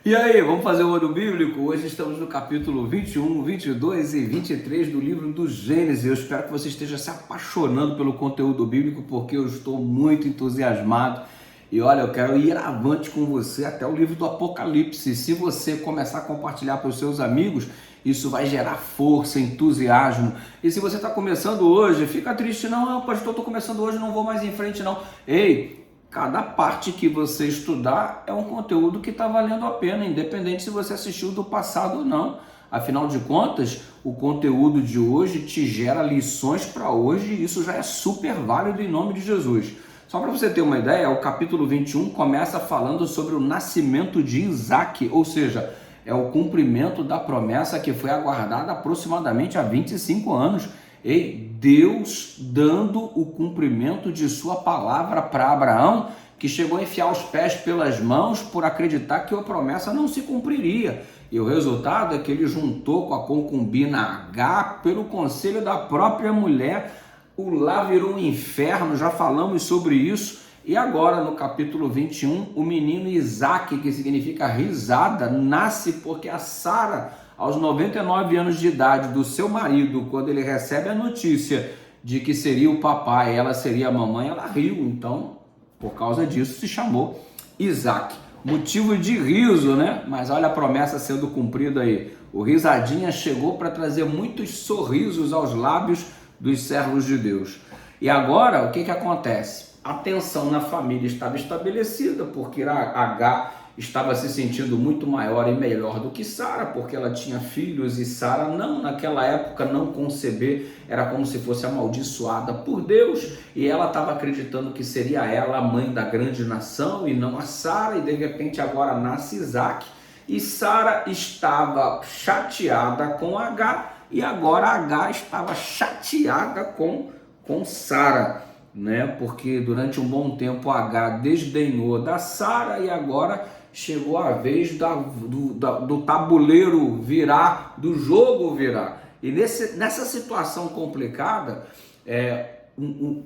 E aí, vamos fazer o ano bíblico? Hoje estamos no capítulo 21, 22 e 23 do livro do Gênesis. Eu espero que você esteja se apaixonando pelo conteúdo bíblico, porque eu estou muito entusiasmado. E olha, eu quero ir avante com você até o livro do Apocalipse. Se você começar a compartilhar para os seus amigos, isso vai gerar força, entusiasmo. E se você está começando hoje, fica triste, não, pastor, estou começando hoje, não vou mais em frente, não. Ei, cada parte que você estudar é um conteúdo que está valendo a pena, independente se você assistiu do passado ou não. Afinal de contas, o conteúdo de hoje te gera lições para hoje e isso já é super válido em nome de Jesus. Só para você ter uma ideia, o capítulo 21 começa falando sobre o nascimento de Isaac, ou seja, é o cumprimento da promessa que foi aguardada aproximadamente há 25 anos. E Deus dando o cumprimento de sua palavra para Abraão, que chegou a enfiar os pés pelas mãos por acreditar que a promessa não se cumpriria. E o resultado é que ele juntou com a concubina H pelo conselho da própria mulher. O lá virou um inferno, já falamos sobre isso. E agora, no capítulo 21, o menino Isaac, que significa risada, nasce porque a Sara, aos 99 anos de idade do seu marido, quando ele recebe a notícia de que seria o papai, ela seria a mamãe, ela riu. Então, por causa disso, se chamou Isaac. Motivo de riso, né? Mas olha a promessa sendo cumprida aí. O risadinha chegou para trazer muitos sorrisos aos lábios dos servos de Deus. E agora, o que acontece? A tensão na família estava estabelecida, porque a H estava se sentindo muito maior e melhor do que Sara, porque ela tinha filhos e Sara não, naquela época, não conceber era como se fosse amaldiçoada por Deus, e ela estava acreditando que seria ela a mãe da grande nação e não a Sara, e de repente agora nasce Isaac, e Sara estava chateada com H, e agora H estava chateada com Sara, né? Porque durante um bom tempo H desdenhou da Sara e agora chegou a vez do tabuleiro virar, do jogo virar. E nessa situação complicada,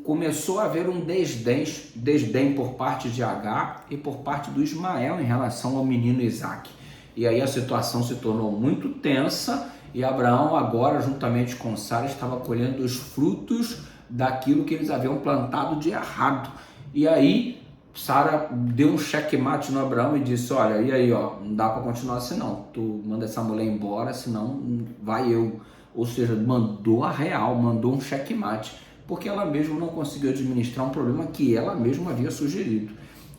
começou a haver um desdém por parte de H e por parte do Ismael em relação ao menino Isaac. E aí a situação se tornou muito tensa e Abraão agora, juntamente com Sara, estava colhendo os frutos daquilo que eles haviam plantado de errado. E aí Sara deu um checkmate no Abraão e disse: olha, e aí, ó, não dá para continuar assim não, tu manda essa mulher embora, senão vai eu. Ou seja, mandou a real, mandou um checkmate, porque ela mesma não conseguiu administrar um problema que ela mesma havia sugerido.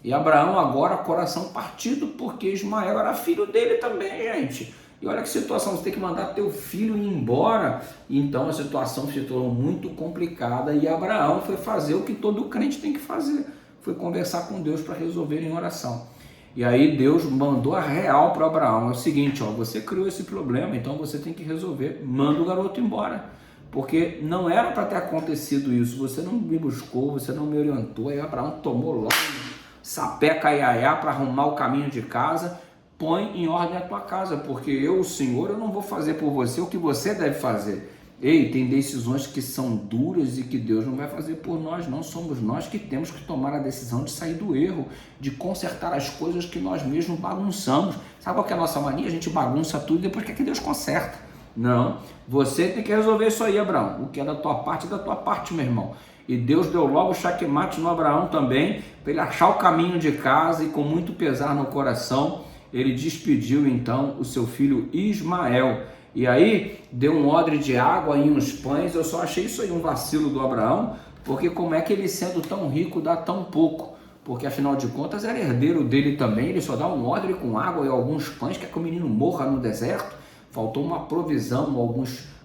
E Abraão agora, coração partido, porque Ismael era filho dele também, gente. E olha que situação, você tem que mandar teu filho ir embora. Então a situação se tornou muito complicada e Abraão foi fazer o que todo crente tem que fazer. Foi conversar com Deus para resolver em oração. E aí Deus mandou a real para Abraão. É o seguinte, ó, você criou esse problema, então você tem que resolver. Manda o garoto embora. Porque não era para ter acontecido isso. Você não me buscou, você não me orientou. Aí Abraão tomou logo sapeca iaiá para arrumar o caminho de casa. Põe em ordem a tua casa, porque eu, o Senhor, eu não vou fazer por você o que você deve fazer. Ei, tem decisões que são duras e que Deus não vai fazer por nós, não somos nós que temos que tomar a decisão de sair do erro, de consertar as coisas que nós mesmos bagunçamos. Sabe qual que é a nossa mania? A gente bagunça tudo e depois quer que Deus conserta. Não, você tem que resolver isso aí, Abraão. O que é da tua parte, é da tua parte, meu irmão. E Deus deu logo o checkmate no Abraão também, para ele achar o caminho de casa e com muito pesar no coração, ele despediu então o seu filho Ismael. E aí deu um odre de água e uns pães. Eu só achei isso aí um vacilo do Abraão, porque como é que ele, sendo tão rico, dá tão pouco? Porque afinal de contas era herdeiro dele também, ele só dá um odre com água e alguns pães, quer que o menino morra no deserto. Faltou uma provisão,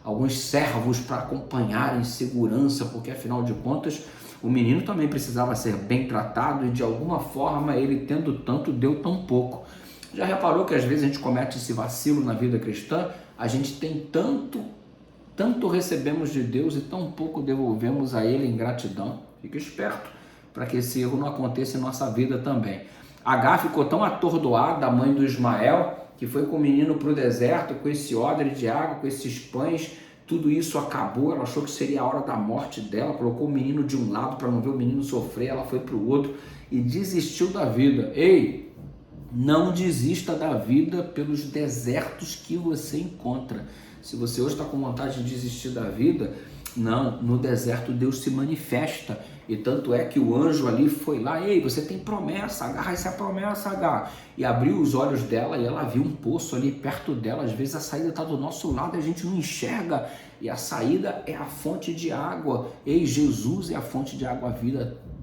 alguns servos para acompanhar em segurança, porque afinal de contas o menino também precisava ser bem tratado e de alguma forma ele, tendo tanto, deu tão pouco. Já reparou que às vezes a gente comete esse vacilo na vida cristã? A gente tem tanto recebemos de Deus e tão pouco devolvemos a Ele em gratidão. Fica esperto para que esse erro não aconteça em nossa vida também. H ficou tão atordoada, a mãe do Ismael, que foi com o menino para o deserto, com esse odre de água, com esses pães, tudo isso acabou, ela achou que seria a hora da morte dela, colocou o menino de um lado para não ver o menino sofrer, ela foi para o outro e desistiu da vida. Ei, Não desista da vida pelos desertos que você encontra. Se você hoje está com vontade de desistir da vida, não, no deserto Deus se manifesta. E tanto é que o anjo ali foi lá, ei, você tem promessa, agarra essa promessa, agarra. E abriu os olhos dela e ela viu um poço ali perto dela. Às vezes a saída está do nosso lado e a gente não enxerga. E a saída é a fonte de água. Ei, Jesus é a fonte de água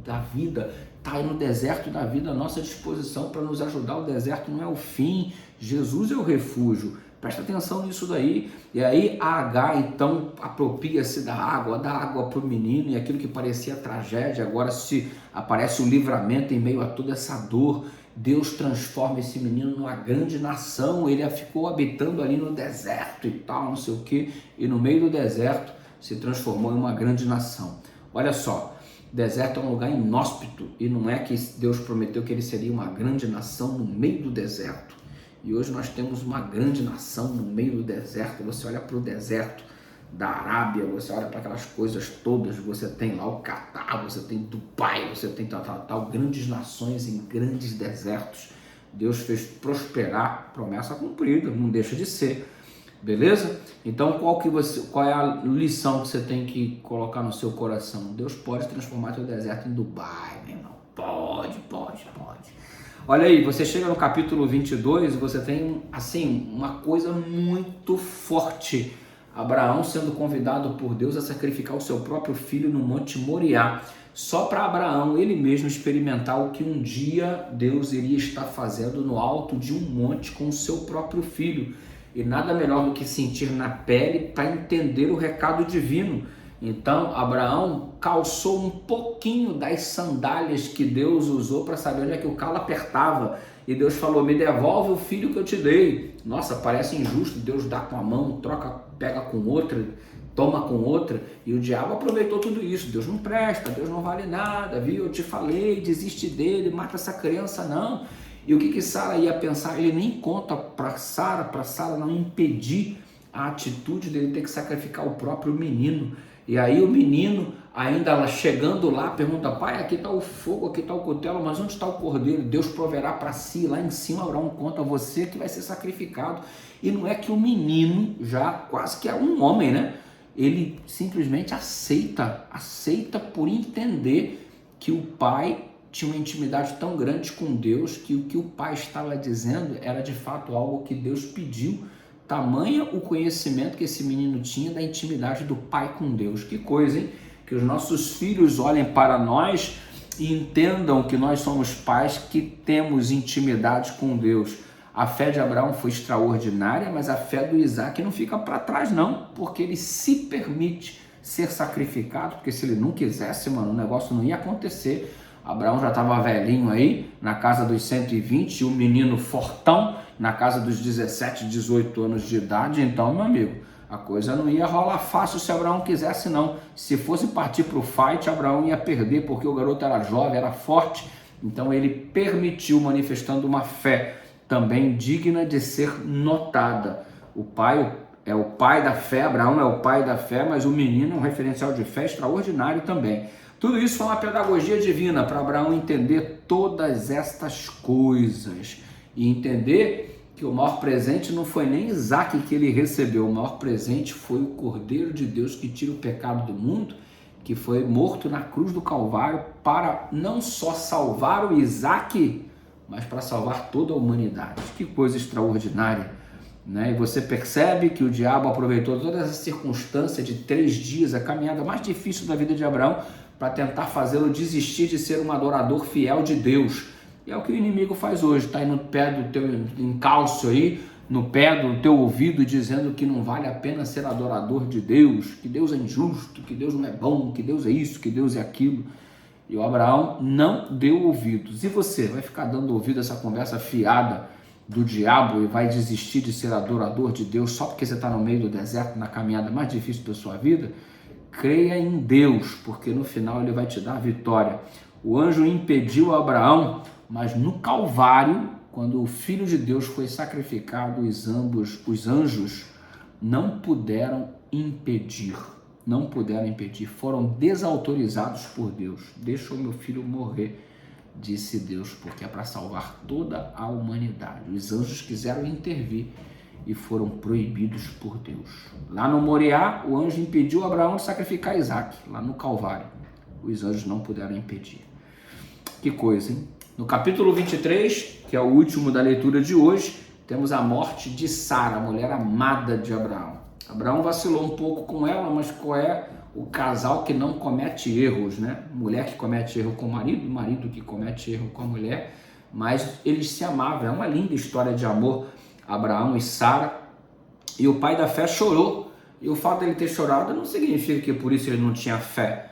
da vida. Está aí no deserto da vida à nossa disposição para nos ajudar. O deserto não é o fim, Jesus é o refúgio. Presta atenção nisso daí. E aí a H então apropria-se da água, dá água para o menino, e aquilo que parecia tragédia, agora se aparece o livramento em meio a toda essa dor. Deus transforma esse menino numa grande nação. Ele ficou habitando ali no deserto e tal, não sei o que, e no meio do deserto se transformou em uma grande nação. Olha só, deserto é um lugar inóspito, e não é que Deus prometeu que ele seria uma grande nação no meio do deserto. E hoje nós temos uma grande nação no meio do deserto. Você olha para o deserto da Arábia, você olha para aquelas coisas todas, você tem lá o Catar, você tem Dubai, você tem tal, grandes nações em grandes desertos. Deus fez prosperar, promessa cumprida, não deixa de ser. Beleza? Então qual é a lição que você tem que colocar no seu coração? Deus pode transformar teu deserto em Dubai, meu irmão. Pode. Olha aí, você chega no capítulo 22 e você tem, assim, uma coisa muito forte. Abraão sendo convidado por Deus a sacrificar o seu próprio filho no Monte Moriá. Só para Abraão, ele mesmo, experimentar o que um dia Deus iria estar fazendo no alto de um monte com o seu próprio filho. E nada melhor do que sentir na pele para entender o recado divino. Então, Abraão calçou um pouquinho das sandálias que Deus usou para saber onde é que o calo apertava. E Deus falou, me devolve o filho que eu te dei. Nossa, parece injusto, Deus dá com a mão, troca, pega com outra, toma com outra. E o diabo aproveitou tudo isso. Deus não presta, Deus não vale nada, viu? Eu te falei, desiste dele, mata essa criança, não. E o que Sara ia pensar? Ele nem conta para Sara não impedir a atitude dele ter que sacrificar o próprio menino. E aí o menino, ainda chegando lá, pergunta, pai, aqui está o fogo, aqui está o cutelo, mas onde está o cordeiro? Deus proverá para si, lá em cima Abraão conta a você que vai ser sacrificado. E não é que o menino, já quase que é um homem, né? Ele simplesmente aceita por entender que o pai tinha uma intimidade tão grande com Deus, que o que o pai estava dizendo era de fato algo que Deus pediu. Tamanha o conhecimento que esse menino tinha da intimidade do pai com Deus. Que coisa, hein? Que os nossos filhos olhem para nós e entendam que nós somos pais que temos intimidade com Deus. A fé de Abraão foi extraordinária, mas a fé do Isaac não fica para trás não, porque ele se permite ser sacrificado, porque se ele não quisesse, mano, o negócio não ia acontecer. Abraão já estava velhinho aí, na casa dos 120, e o menino fortão, na casa dos 17, 18 anos de idade. Então, meu amigo, a coisa não ia rolar fácil se Abraão quisesse, não. Se fosse partir para o fight, Abraão ia perder, porque o garoto era jovem, era forte. Então, ele permitiu, manifestando uma fé também digna de ser notada. O pai é o pai da fé, Abraão é o pai da fé, mas o menino é um referencial de fé extraordinário também. Tudo isso foi uma pedagogia divina para Abraão entender todas estas coisas e entender que o maior presente não foi nem Isaac que ele recebeu, o maior presente foi o Cordeiro de Deus que tira o pecado do mundo, que foi morto na cruz do Calvário para não só salvar o Isaac, mas para salvar toda a humanidade. Que coisa extraordinária, né? E você percebe que o diabo aproveitou toda essa circunstância de 3 dias, a caminhada mais difícil da vida de Abraão, para tentar fazê-lo desistir de ser um adorador fiel de Deus. E é o que o inimigo faz hoje, está aí no pé do teu encalço aí, no pé do teu ouvido, dizendo que não vale a pena ser adorador de Deus, que Deus é injusto, que Deus não é bom, que Deus é isso, que Deus é aquilo. E o Abraão não deu ouvidos. E você vai ficar dando ouvido a essa conversa fiada do diabo e vai desistir de ser adorador de Deus só porque você está no meio do deserto, na caminhada mais difícil da sua vida? Creia em Deus, porque no final ele vai te dar a vitória. O anjo impediu Abraão, mas no Calvário, quando o Filho de Deus foi sacrificado, os anjos não puderam impedir, foram desautorizados por Deus. Deixa o meu filho morrer. disse Deus, porque é para salvar toda a humanidade. Os anjos quiseram intervir e foram proibidos por Deus. Lá no Moriá, o anjo impediu Abraão de sacrificar Isaac, lá no Calvário. Os anjos não puderam impedir. Que coisa, hein? No capítulo 23, que é o último da leitura de hoje, temos a morte de Sara, a mulher amada de Abraão. Abraão vacilou um pouco com ela, mas qual é o casal que não comete erros, né? Mulher que comete erro com o marido que comete erro com a mulher, mas eles se amavam. É uma linda história de amor, Abraão e Sara. E o pai da fé chorou. E o fato dele ter chorado não significa que por isso ele não tinha fé.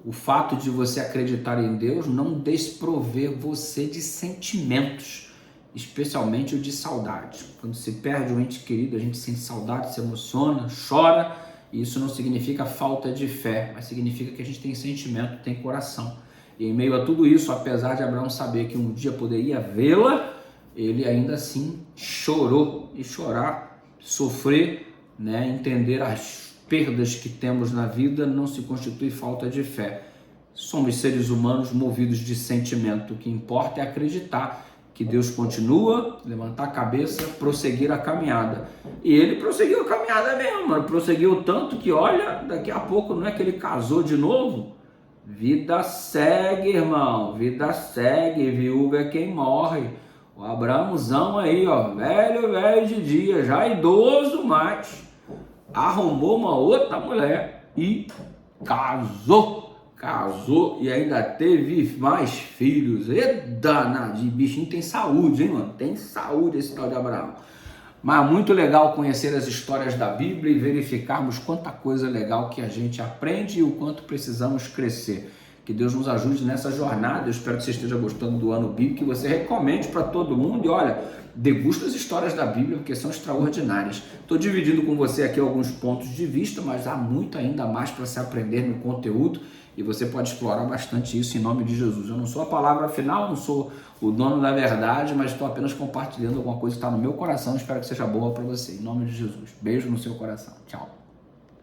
O fato de você acreditar em Deus não desprover você de sentimentos, especialmente o de saudade. Quando se perde um ente querido, a gente sente saudade, se emociona, chora, e isso não significa falta de fé, mas significa que a gente tem sentimento, tem coração. E em meio a tudo isso, apesar de Abraão saber que um dia poderia vê-la, ele ainda assim chorou. E chorar, sofrer, né, entender as perdas que temos na vida não se constitui falta de fé. Somos seres humanos movidos de sentimento. O que importa é acreditar que Deus continua, levantar a cabeça, prosseguir a caminhada. E ele prosseguiu a caminhada mesmo, mano. Prosseguiu tanto que, olha, daqui a pouco não é que ele casou de novo? Vida segue, irmão, vida segue, viúva é quem morre. O Abraãozão aí, ó, velho de dia, já idoso, mas arrumou uma outra mulher e casou e ainda teve mais filhos. E danadinho, bichinho tem saúde, hein, mano? Tem saúde esse tal de Abraão. Mas muito legal conhecer as histórias da Bíblia e verificarmos quanta coisa legal que a gente aprende e o quanto precisamos crescer. Que Deus nos ajude nessa jornada. Eu espero que você esteja gostando do ano bíblico, que você recomende para todo mundo. E olha, degusta as histórias da Bíblia, porque são extraordinárias. Estou dividindo com você aqui alguns pontos de vista, mas há muito ainda mais para se aprender no conteúdo. E você pode explorar bastante isso em nome de Jesus. Eu não sou a palavra final, não sou o dono da verdade, mas estou apenas compartilhando alguma coisa que está no meu coração. Espero que seja boa para você. Em nome de Jesus. Beijo no seu coração. Tchau.